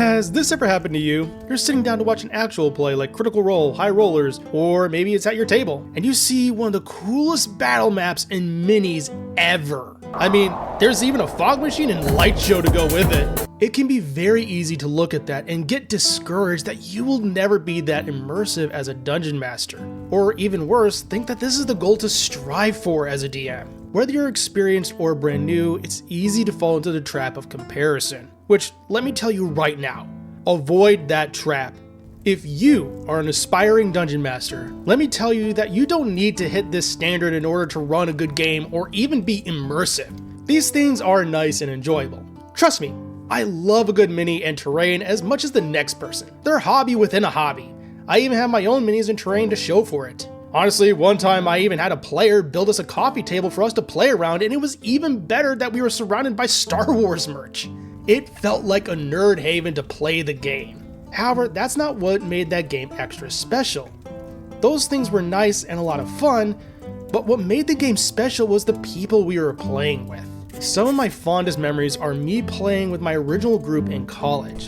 Has this ever happened to you? You're sitting down to watch an actual play like Critical Role, High Rollers, or maybe it's at your table, and you see one of the coolest battle maps and minis ever. I mean, there's even a fog machine and light show to go with it. It can be very easy to look at that and get discouraged that you will never be that immersive as a dungeon master. Or even worse, think that this is the goal to strive for as a DM. Whether you're experienced or brand new, it's easy to fall into the trap of comparison. Which, let me tell you right now, avoid that trap. If you are an aspiring dungeon master, let me tell you that you don't need to hit this standard in order to run a good game or even be immersive. These things are nice and enjoyable. Trust me, I love a good mini and terrain as much as the next person. They're a hobby within a hobby. I even have my own minis and terrain to show for it. Honestly, one time I even had a player build us a coffee table for us to play around, and it was even better that we were surrounded by Star Wars merch. It felt like a nerd haven to play the game. However, that's not what made that game extra special. Those things were nice and a lot of fun, but what made the game special was the people we were playing with. Some of my fondest memories are me playing with my original group in college,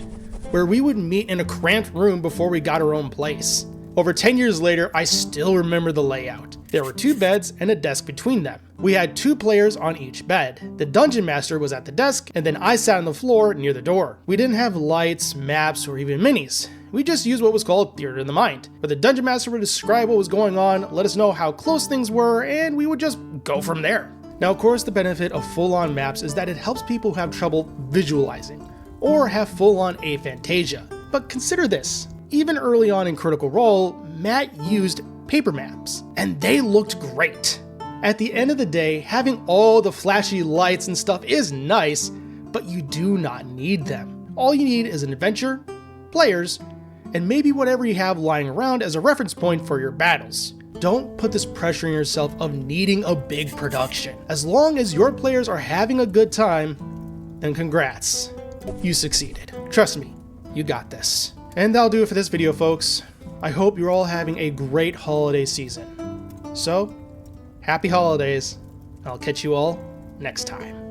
where we would meet in a cramped room before we got our own place. Over 10 years later, I still remember the layout. There were 2 beds and a desk between them. We had 2 players on each bed. The dungeon master was at the desk, and then I sat on the floor near the door. We didn't have lights, maps, or even minis. We just used what was called theater in the mind, where the dungeon master would describe what was going on, let us know how close things were, and we would just go from there. Now, of course, the benefit of full-on maps is that it helps people who have trouble visualizing, or have full-on aphantasia. But consider this. Even early on in Critical Role, Matt used paper maps, and they looked great. At the end of the day, having all the flashy lights and stuff is nice, but you do not need them. All you need is an adventure, players, and maybe whatever you have lying around as a reference point for your battles. Don't put this pressure on yourself of needing a big production. As long as your players are having a good time, then congrats. You succeeded. Trust me, you got this. And that'll do it for this video, folks. I hope you're all having a great holiday season. So, happy holidays, and I'll catch you all next time.